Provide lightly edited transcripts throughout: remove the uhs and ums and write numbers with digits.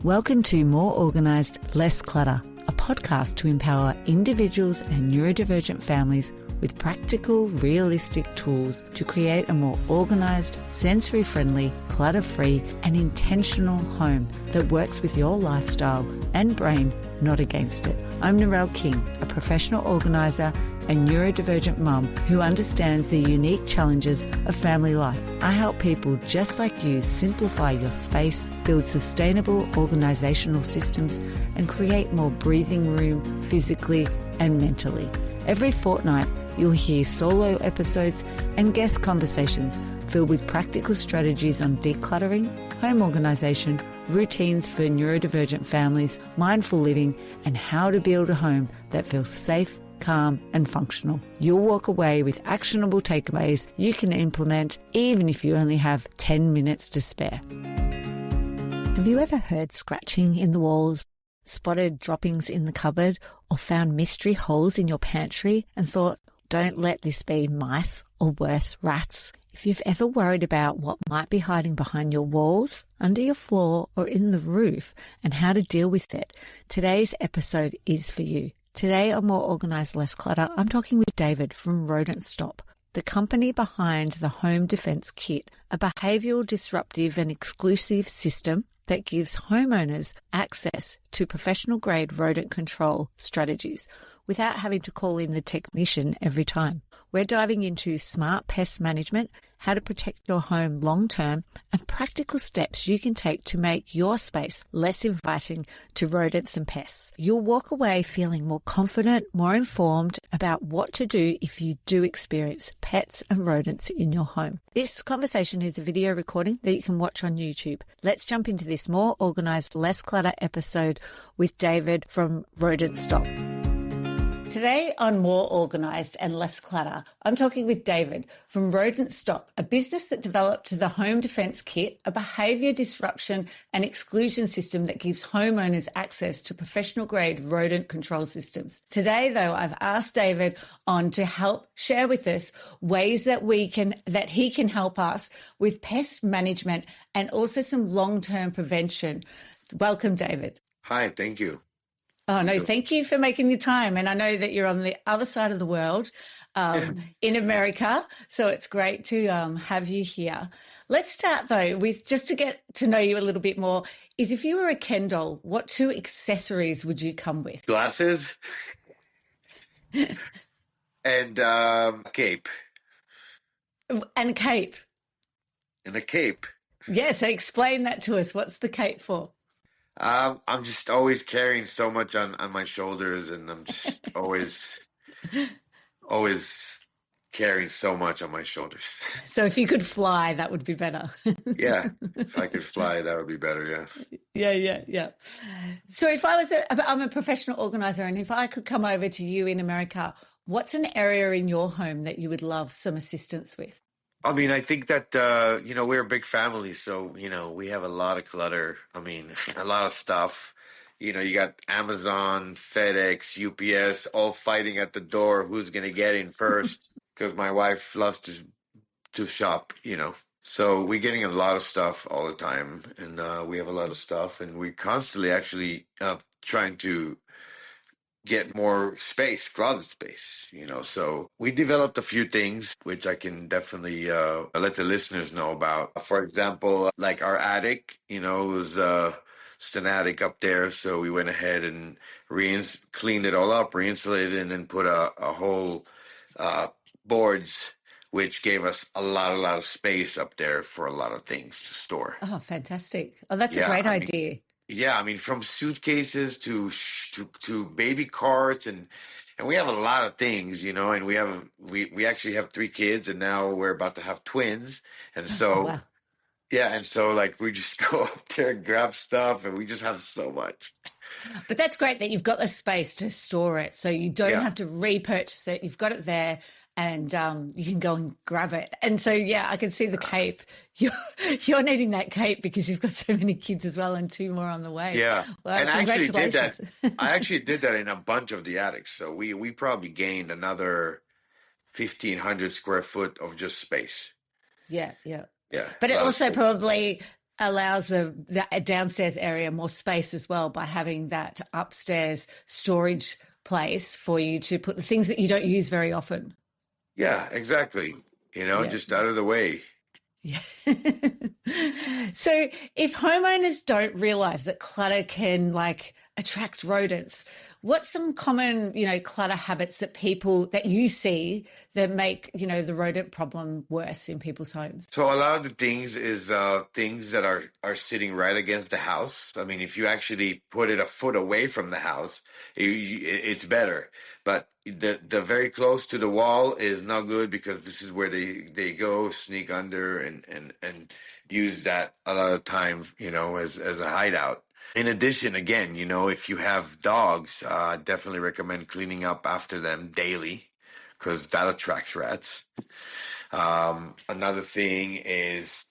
Welcome to More Organised, Less Clutter, a podcast to empower individuals and neurodivergent families with practical, realistic tools to create a more organised, sensory-friendly, clutter-free and intentional home that works with your lifestyle and brain, not against it. I'm Narelle King, a professional organiser and neurodivergent mum who understands the unique challenges of family life. I help people just like you simplify your space, build sustainable organisational systems and create more breathing room physically and mentally. Every fortnight, you'll hear solo episodes and guest conversations filled with practical strategies on decluttering, home organisation, routines for neurodivergent families, mindful living, and how to build a home that feels safe, calm and functional. You'll walk away with actionable takeaways you can implement even if you only have 10 minutes to spare. Have you ever heard scratching in the walls, spotted droppings in the cupboard, or found mystery holes in your pantry and thought, don't let this be mice or worse, rats? If you've ever worried about what might be hiding behind your walls, under your floor or in the roof and how to deal with it, today's episode is for you. Today on More Organised, Less Clutter, I'm talking with David from Rodent Stop, the company behind the Home Defence Kit, a behavioural disruptive and exclusive system that gives homeowners access to professional-grade rodent control strategies without having to call in the technician every time. We're diving into smart pest management, how to protect your home long-term, and practical steps you can take to make your space less inviting to rodents and pests. You'll walk away feeling more confident, more informed about what to do if you do experience pets and rodents in your home. This conversation is a video recording that you can watch on YouTube. Let's jump into this More Organised, Less Clutter episode with David from Rodent Stop. Today on More Organised and Less Clutter, I'm talking with David from Rodent Stop, a business that developed the Home Defence Kit, a behaviour disruption and exclusion system that gives homeowners access to professional-grade rodent control systems. Today, though, I've asked David on to help share with us ways that he can help us with pest management and also some long-term prevention. Welcome, David. Hi, thank you. Oh, no, thank you for making the time. And I know that you're on the other side of the world in America, so it's great to have you here. Let's start, though, with just to get to know you a little bit more, is if you were a Ken doll, what two accessories would you come with? Glasses and cape. And a cape. And a cape. Yeah, so explain that to us. What's the cape for? I'm just always carrying so much on my shoulders, and I'm just always carrying so much on my shoulders. So if you could fly, that would be better. Yeah, if I could fly, that would be better, yeah. Yeah. So if I'm a professional organizer, and if I could come over to you in America, what's an area in your home that you would love some assistance with? I mean, I think that, we're a big family, so, we have a lot of clutter. I mean, a lot of stuff. You got Amazon, FedEx, UPS, all fighting at the door who's going to get in first, because my wife loves to shop, So we're getting a lot of stuff all the time, and we have a lot of stuff, and we're constantly actually trying to get more space, closet space, So we developed a few things which I can definitely let the listeners know about. For example, like our attic, it was just an attic up there, so we went ahead and cleaned it all up, re-insulated it, and then put a whole boards, which gave us a lot of space up there for a lot of things to store. Oh, fantastic. Oh, that's a great idea. Yeah, I mean, from suitcases to baby carts, and we have a lot of things, and we actually have 3 kids, and now we're about to have twins, and so wow. Yeah, and so like we just go up there and grab stuff, and we just have so much. But that's great that you've got the space to store it, so you don't have to repurchase it. You've got it there, and you can go and grab it. And so, yeah, I can see the cape. You're needing that cape because you've got so many kids as well, and 2 more on the way. Yeah, well, and I actually did that in a bunch of the attics. So we probably gained another 1,500 square foot of just space. Yeah. Yeah, but it also probably allows the downstairs area more space as well by having that upstairs storage place for you to put the things that you don't use very often. Yeah, exactly. Yeah. Just out of the way. Yeah. So if homeowners don't realize that clutter can like attract rodents, what's some common, clutter habits that you see that make, the rodent problem worse in people's homes? So a lot of the things is things that are sitting right against the house. I mean, if you actually put it a foot away from the house, it's better. But the very close to the wall is not good because this is where they go sneak under and use that a lot of time, as a hideout. In addition, again, if you have dogs, definitely recommend cleaning up after them daily because that attracts rats. Another thing is,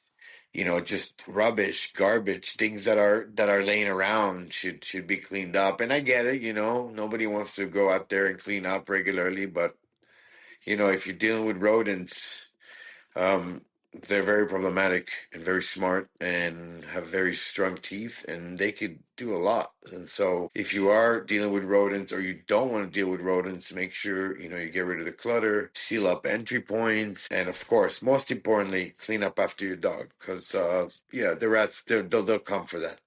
just rubbish, garbage, things that are laying around should be cleaned up. And I get it, nobody wants to go out there and clean up regularly, but if you're dealing with rodents, um, they're very problematic and very smart and have very strong teeth, and they could do a lot. And so, if you are dealing with rodents or you don't want to deal with rodents, make sure you get rid of the clutter, seal up entry points, and of course, most importantly, clean up after your dog because, yeah, the rats they'll come for that.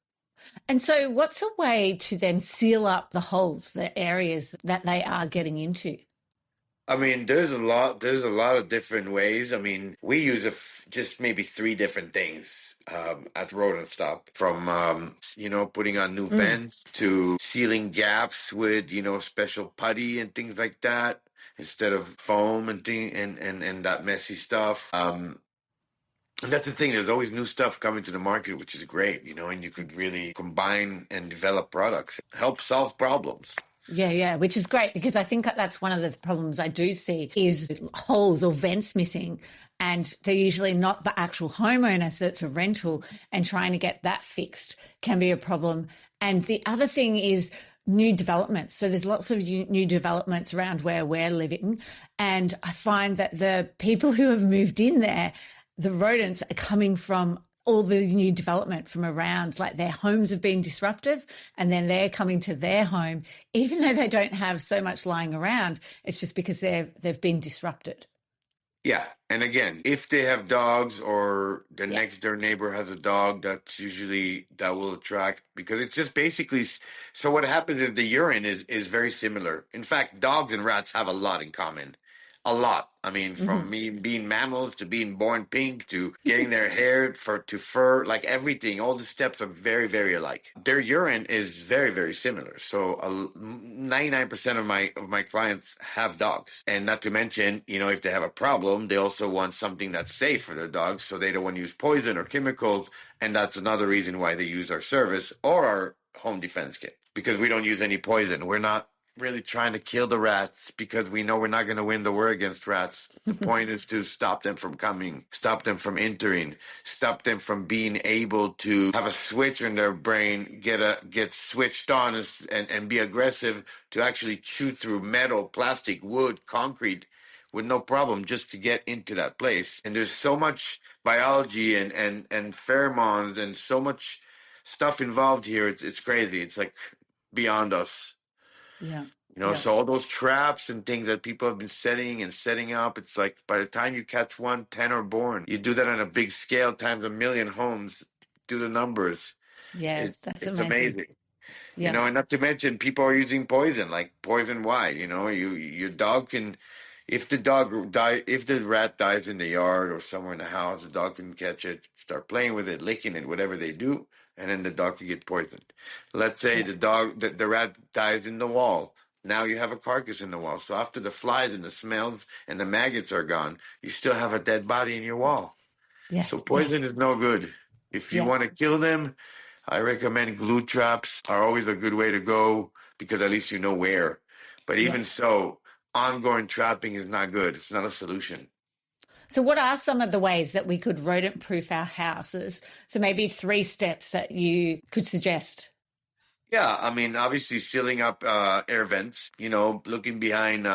And so what's a way to then seal up the holes, the areas that they are getting into? I mean, there's a lot of different ways. I mean, we use just maybe three different things at Rodent Stop, from putting on new Mm. vents to sealing gaps with special putty and things like that instead of foam and and that messy stuff. And that's the thing. There's always new stuff coming to the market, which is great, and you could really combine and develop products, help solve problems. Yeah, yeah, which is great because I think that's one of the problems I do see is holes or vents missing, and they're usually not the actual homeowner, so it's a rental, and trying to get that fixed can be a problem. And the other thing is new developments. So there's lots of new developments around where we're living, and I find that the people who have moved in there, the rodents are coming from all the new development from around, like their homes have been disruptive and then they're coming to their home, even though they don't have so much lying around. It's just because they've been disrupted. Yeah. And again, if they have dogs or the Yeah. next door neighbor has a dog, that will attract because it's just basically. So what happens is the urine is very similar. In fact, dogs and rats have a lot in common. A lot. I mean, from Hmm. me being mammals to being born pink to getting their hair to fur, like everything, all the steps are very, very alike. Their urine is very, very similar. So 99% of my clients have dogs, and not to mention, if they have a problem, they also want something that's safe for their dogs, so they don't want to use poison or chemicals, and that's another reason why they use our service or our home defense kit because we don't use any poison. We're not really trying to kill the rats because we know we're not going to win the war against rats. The point is to stop them from coming, stop them from entering, stop them from being able to have a switch in their brain, get switched on and be aggressive to actually chew through metal, plastic, wood, concrete with no problem just to get into that place. And there's so much biology and pheromones and so much stuff involved here. It's crazy. It's like beyond us. Yeah. Yeah. So all those traps and things that people have been setting and setting up, it's like by the time you catch one, 10 are born. You do that on a big scale times a million homes, do the numbers. Yeah. It's That's it's amazing. amazing. Yeah. And not to mention people are using poison, like poison why? Your dog can if the rat dies in the yard or somewhere in the house, the dog can catch it, start playing with it, licking it, whatever they do, and then the dog can get poisoned. Let's say Yeah. the rat dies in the wall. Now you have a carcass in the wall. So after the flies and the smells and the maggots are gone, you still have a dead body in your wall. Yeah. So Yeah. poison is no good. If you Yeah. want to kill them, I recommend glue traps are always a good way to go because at least you know where. But Yeah. even so, ongoing trapping is not good. It's not a solution. So, what are some of the ways that we could rodent proof our houses? So, maybe 3 steps that you could suggest. Yeah, I mean, obviously sealing up air vents, looking behind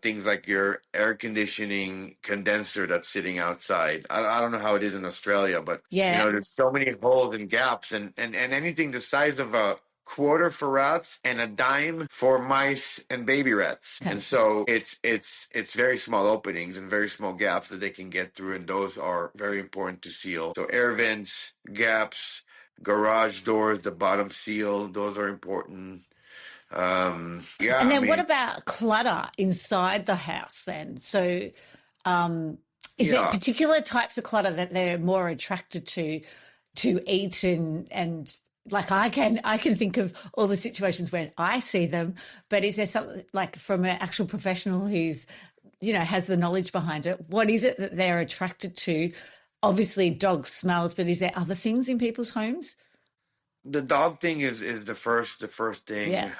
things like your air conditioning condenser that's sitting outside. I don't know how it is in Australia, but Yeah. there's so many holes and gaps, and anything the size of a quarter for rats and a dime for mice and baby rats. Okay. And so it's very small openings and very small gaps that they can get through, and those are very important to seal. So air vents, gaps, garage doors, the bottom seal, those are important. Yeah, And I then what mean, about clutter inside the house then? So um, is there yeah. particular types of clutter that they're more attracted to eat and like I can think of all the situations when I see them, but is there something like from an actual professional who's has the knowledge behind it? What is it that they're attracted to? Obviously, dog smells, but is there other things in people's homes? The dog thing is the first thing. Yeah,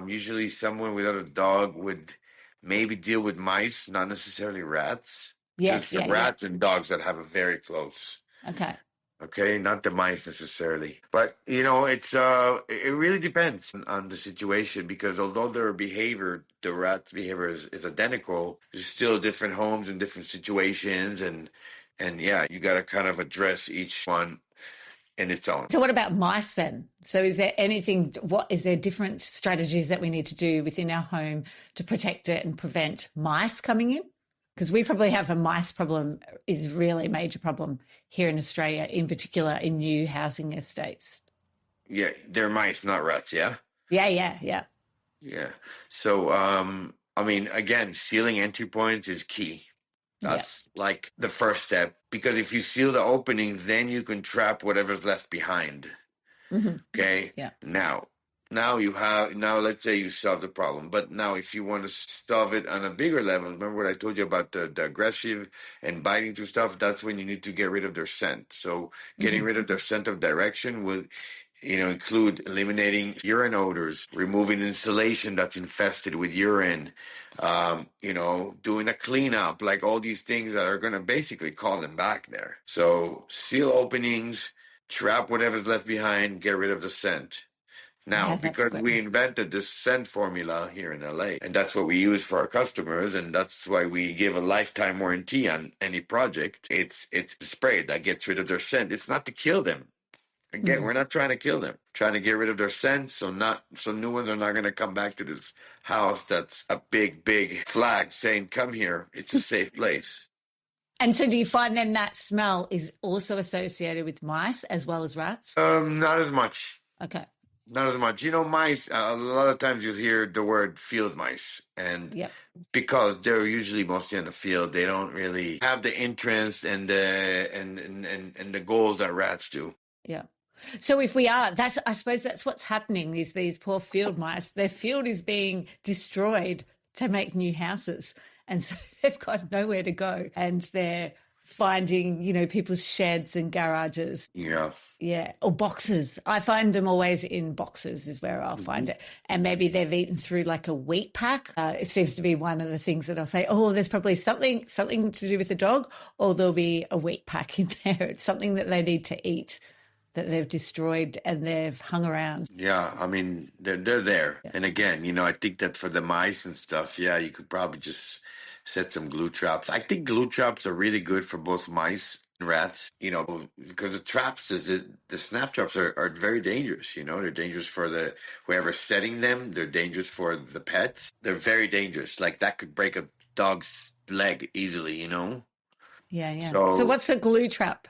Usually someone without a dog would maybe deal with mice, not necessarily rats. yes, Just the yeah, yeah. rats and dogs that have a very close. Okay. Okay, not the mice necessarily. But it really depends on the situation, because although their behavior, the rat's behavior is identical, there's still different homes and different situations, and yeah, you gotta kind of address each one in its own. So what about mice then? So is there is there different strategies that we need to do within our home to protect it and prevent mice coming in? Because we probably have a mice problem, is really a major problem here in Australia, in particular in new housing estates. Yeah, they're mice, not rats, yeah? Yeah, yeah, yeah, Yeah. So, I mean, again, sealing entry points is key. yeah. That's like the first step, because if you seal the openings, then you can trap whatever's left behind. Hmm. Okay. Yeah. Now let's say you solve the problem, but now if you want to solve it on a bigger level, remember what I told you about the aggressive and biting through stuff? That's when you need to get rid of their scent. So getting Hmm. rid of their scent of direction will include eliminating urine odors, removing insulation that's infested with urine, doing a cleanup, like all these things that are going to basically call them back there. So seal openings, trap whatever's left behind, get rid of the scent. Now, Yeah, that's because great. we invented this scent formula here in LA, and that's what we use for our customers, and that's why we give a lifetime warranty on any project. It's a spray that gets rid of their scent. It's not to kill them. Again, Hmm. we're not trying to kill them. Trying to get rid of their scent, so new ones are not going to come back to this house that's a big, big flag saying, "Come here. It's a safe place." And so do you find then that smell is also associated with mice as well as rats? Not as much. Okay. Not as much. Mice. A lot of times you hear the word field mice, and Yep. because they're usually mostly in the field, they don't really have the interest and the goals that rats do. Yeah. So I suppose that's what's happening is these poor field mice, their field is being destroyed to make new houses. And so they've got nowhere to go. And they're finding, people's sheds and garages. Yeah. Yeah. Or boxes. I find them always in boxes is where I'll find it. And maybe they've eaten through like a wheat pack. It seems to be one of the things that I'll say, oh, there's probably something to do with the dog, or there'll be a wheat pack in there. It's something that they need to eat that they've destroyed and they've hung around. Yeah, I mean they're there, Yeah. and again, I think that for the mice and stuff, yeah, you could probably just set some glue traps. I think glue traps are really good for both mice and rats, because the traps, the snap traps are very dangerous. They're dangerous for the whoever's setting them. They're dangerous for the pets. They're very dangerous. Like that could break a dog's leg easily. Yeah, yeah. So So what's a glue trap?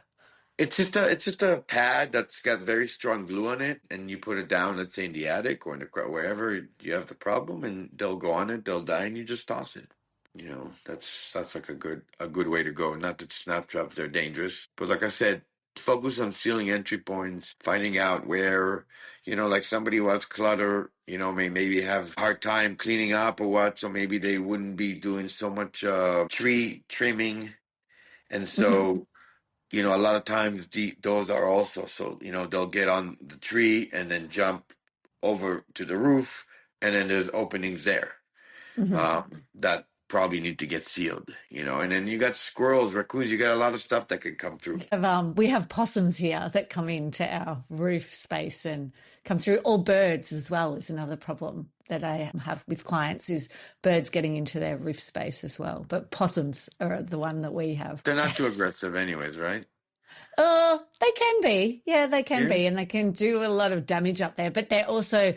it's just a pad that's got very strong glue on it, and you put it down, let's say in the attic or in the wherever you have the problem, and they'll go on it, they'll die, and you just toss it. That's like a good way to go. Not that snap traps they're dangerous, but like I said, focus on sealing entry points, finding out where, like somebody who has clutter, maybe have a hard time cleaning up or what, so maybe they wouldn't be doing so much tree trimming, and Hmm. so a lot of times those are also, so they'll get on the tree and then jump over to the roof, and then there's openings there Hmm. that probably need to get sealed. And then you got squirrels, raccoons, you got a lot of stuff that could come through. We have possums here that come into our roof space and come through, or birds as well is another problem. that I have with clients is birds getting into their roof space as well. But possums are the one that we have. They're not too aggressive anyways, right? Oh, they can be. Yeah, they can Yeah. be. And they can do a lot of damage up there. But they're also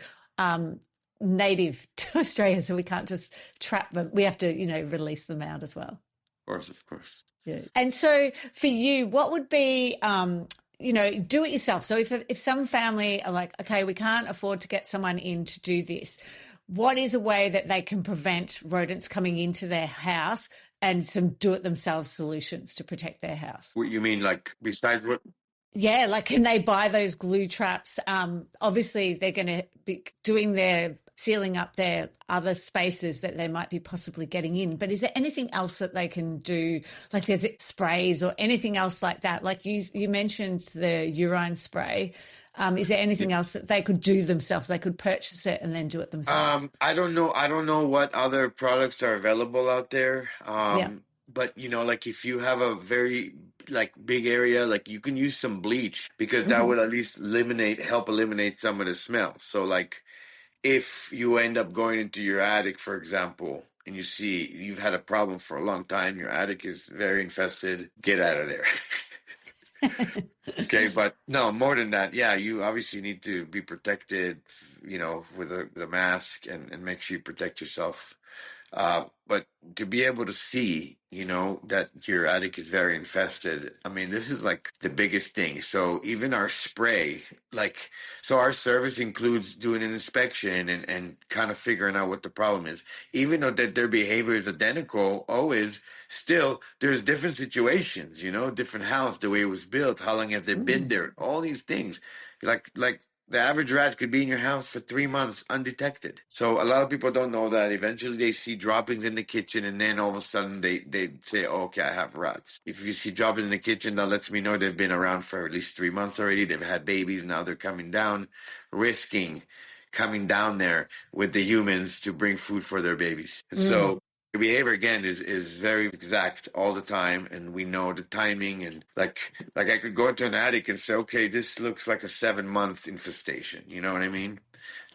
native to Australia. So we can't just trap them. We have to, release them out as well. Of course, of course. Yeah. And so for you, what would be, do it yourself. So if some family are like, okay, we can't afford to get someone in to do this, what is a way that they can prevent rodents coming into their house and some do-it-themselves solutions to protect their house? What you mean, like besides what? Yeah, like can they buy those glue traps? Obviously, they're going to be doing their sealing up their other spaces that they might be possibly getting in. But is there anything else that they can do? Like there's sprays or anything else like that? Like you mentioned the urine spray. Is there anything else that they could do themselves? They could purchase it and then do it themselves. I don't know. I don't know what other products are available out there. Yeah. But like if you have a very like big area, like you can use some bleach because that Hmm. would at least help eliminate some of the smell. So like if you end up going into your attic, for example, and you see you've had a problem for a long time, your attic is very infested, get out of there. Okay, but no, more than that, yeah, you obviously need to be protected, with the mask and make sure you protect yourself. But to be able to see, that your attic is very infested, I mean, this is like the biggest thing. So even our spray, like, so our service includes doing an inspection and kind of figuring out what the problem is. Even though that their behavior is identical, always, still, there's different situations, different house, the way it was built, how long have they been there, all these things. Like the average rat could be in your house for 3 months undetected. So a lot of people don't know that. Eventually they see droppings in the kitchen and then all of a sudden they say, oh, okay, I have rats. If you see droppings in the kitchen, that lets me know they've been around for at least 3 months already. They've had babies. Now they're coming down, risking coming down there with the humans to bring food for their babies. And so the behavior again is very exact all the time, and we know the timing. And like I could go into an attic and say, okay, this looks like a 7 month infestation. You know what I mean?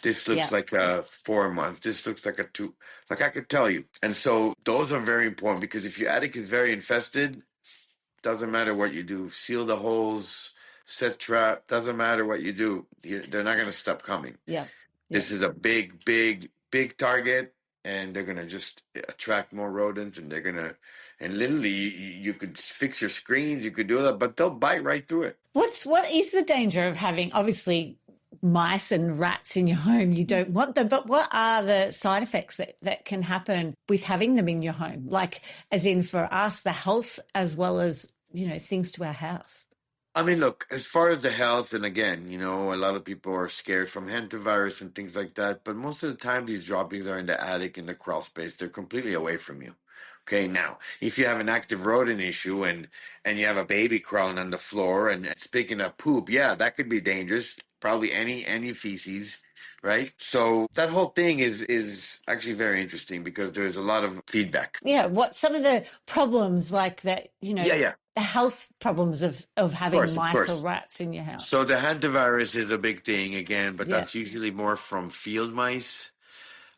This looks Yeah. like a 4 month. This looks like a two. Like I could tell you. And so those are very important because if your attic is very infested, doesn't matter what you do, seal the holes, set trap. Doesn't matter what you do, they're not going to stop coming. Yeah. Yeah. This is a big, big, big target, and they're gonna just attract more rodents, and and literally, you could fix your screens, you could do that, but they'll bite right through it. What is the danger of having obviously mice and rats in your home? You don't want them, but what are the side effects that can happen with having them in your home? Like, as in for us, the health as well as, things to our house. I mean, look, as far as the health, and again, a lot of people are scared from hantavirus and things like that, but most of the time, these droppings are in the attic, in the crawl space. They're completely away from you. Okay, now, if you have an active rodent issue and you have a baby crawling on the floor and it's picking up poop, yeah, that could be dangerous. Probably any feces, right? So that whole thing is actually very interesting because there's a lot of feedback. Yeah, what some of the problems like that, Yeah, yeah, the health problems of of having course, of mice or course. rats in your house. So the hantavirus is a big thing again, but Yeah. that's usually more from field mice.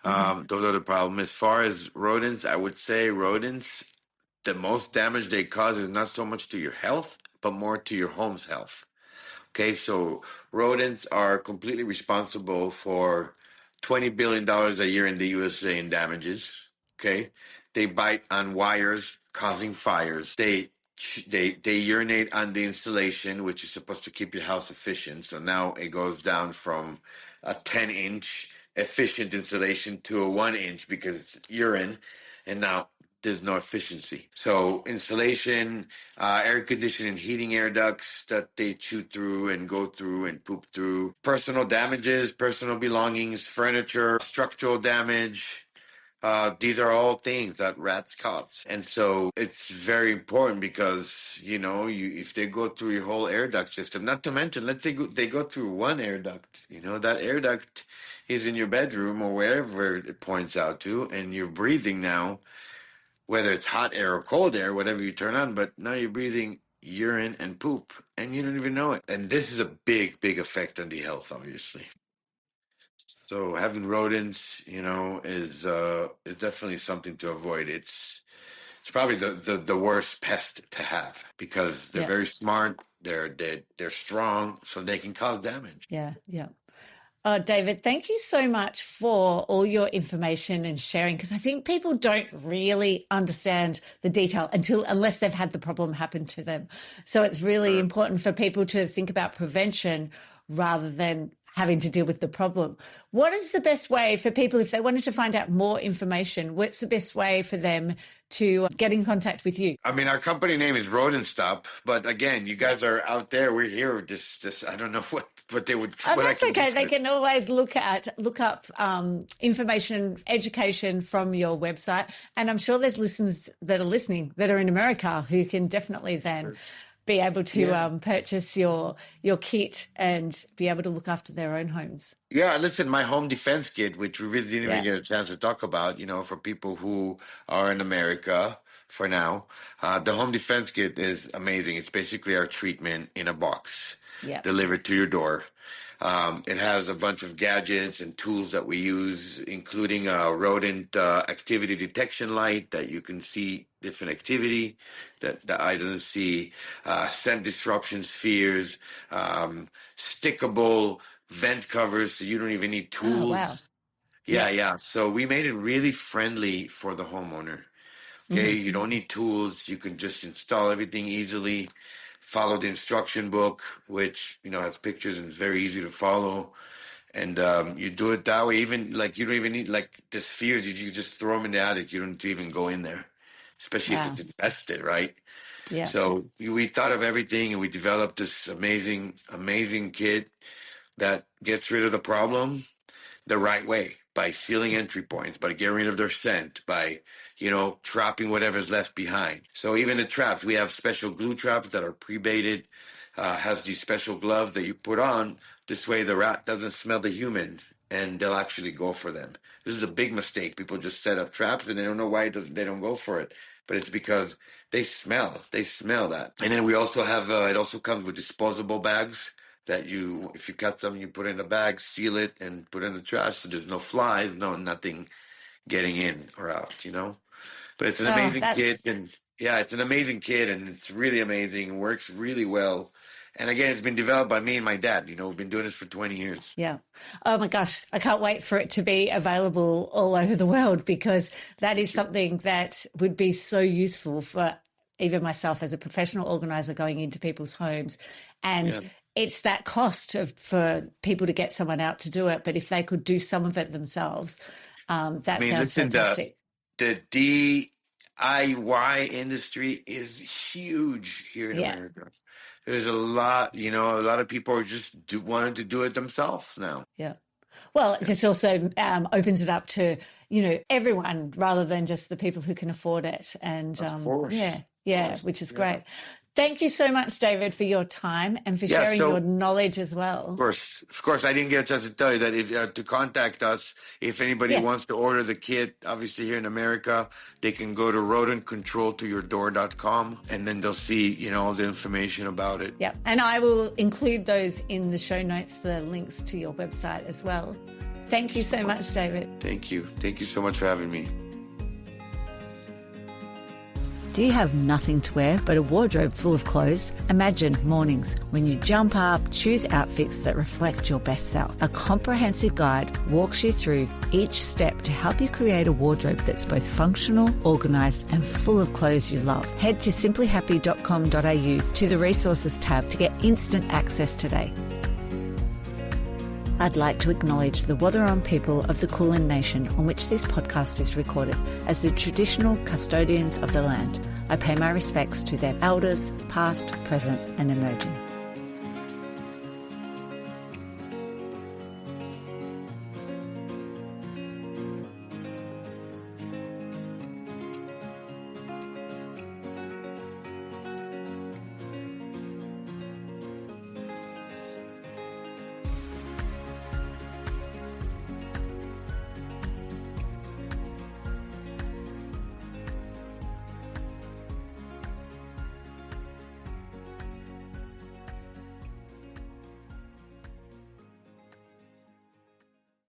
Hmm. Those are the problem. As far as rodents, I would say rodents, the most damage they cause is not so much to your health, but more to your home's health. Okay, so rodents are completely responsible for $20 billion a year in the USA in damages. Okay, they bite on wires, causing fires. They urinate on the insulation, which is supposed to keep your house efficient. So now it goes down from a 10-inch efficient insulation to a 1 inch because it's urine, and now there's no efficiency. So insulation, air conditioning, heating air ducts that they chew through and go through and poop through, personal damages, personal belongings, furniture, structural damage. These are all things that rats cause. And so it's very important because, if they go through your whole air duct system, not to mention, let's say they go through one air duct, that air duct is in your bedroom or wherever it points out to, and you're breathing now, whether it's hot air or cold air, whatever you turn on, but now you're breathing urine and poop and you don't even know it. And this is a big, big effect on the health, obviously. So having rodents, is definitely something to avoid. It's probably the worst pest to have because they're Yeah. very smart, they're strong, so they can cause damage. Yeah. Yeah. David, thank you so much for all your information and sharing, because I think people don't really understand the detail unless they've had the problem happen to them. So it's really important for people to think about prevention rather than having to deal with the problem. What is the best way for people, if they wanted to find out more information, what's the best way for them to get in contact with you? I mean, our company name is Rodent Stop, but again, you Yeah. guys are out there. We're here. This I don't know what they would Oh, what I that's can okay. just. They can always look up information, education from your website, and I'm sure there's listeners that are listening that are in America who can definitely then be able to purchase your kit and be able to look after their own homes. Yeah, listen, my home defense kit, which we really didn't even Yeah, get a chance to talk about, for people who are in America for now, the home defense kit is amazing. It's basically our treatment in a box yeah. delivered to your door. It has a bunch of gadgets and tools that we use, including a rodent activity detection light that you can see different activity that the eye doesn't see, scent disruption spheres, stickable vent covers, so you don't even need Oh, wow. tools. Yeah, Yeah. yeah. So we made it really friendly for the homeowner. Okay, you don't need tools. You can just install everything easily. Follow the instruction book, which has pictures and is very easy to follow. And you do it that way. Even like you don't even need like the spheres. You just throw them in the attic. You don't need to even go in there, especially if Wow. it's infested, right? Yeah. So we thought of everything, and we developed this amazing, amazing kit that gets rid of the problem the right way by sealing entry points, by getting rid of their scent, by, trapping whatever's left behind. So even the traps, we have special glue traps that are pre-baited, has these special gloves that you put on. This way the rat doesn't smell the human and they'll actually go for them. This is a big mistake. People just set up traps and they don't know why they don't go for it. But it's because they smell that. And then we also have, it also comes with disposable bags that if you cut something, you put in a bag, seal it, and put it in the trash so there's no flies, nothing getting in or out. But it's an Oh, amazing kit, that's and yeah, it's an amazing kit, and it's really amazing. It works really well. And again, it's been developed by me and my dad. We've been doing this for 20 years. yeah. Oh my gosh, I can't wait for it to be available all over the world, because that is something that would be so useful for even myself as a professional organizer going into people's homes. And Yeah. it's that cost for people to get someone out to do it. But if they could do some of it themselves, I that mean, sounds listen, fantastic. the DIY industry is huge here in Yeah. America. There's a lot, a lot of people are just wanting to do it themselves now. Yeah. Well, it just also opens it up to, everyone rather than just the people who can afford it. And Of course. Of yeah, course. which is Yeah. great. Thank you so much, David, for your time and for Yeah, sharing so your knowledge as well. of course, I didn't get a chance to tell you that if to contact us, if anybody Yeah. wants to order the kit, obviously here in America, they can go to rodentcontroltoyourdoor.com and then they'll see, all the information about it. Yeah. And I will include those in the show notes, the links to your website as well. Thank you so much, David. Thank you. Thank you so much for having me. Do you have nothing to wear but a wardrobe full of clothes? Imagine mornings when you jump up, choose outfits that reflect your best self. A comprehensive guide walks you through each step to help you create a wardrobe that's both functional, organised and full of clothes you love. Head to simplyhappy.com.au to the resources tab to get instant access today. I'd like to acknowledge the Wathaurong people of the Kulin Nation on which this podcast is recorded as the traditional custodians of the land. I pay my respects to their elders, past, present and emerging.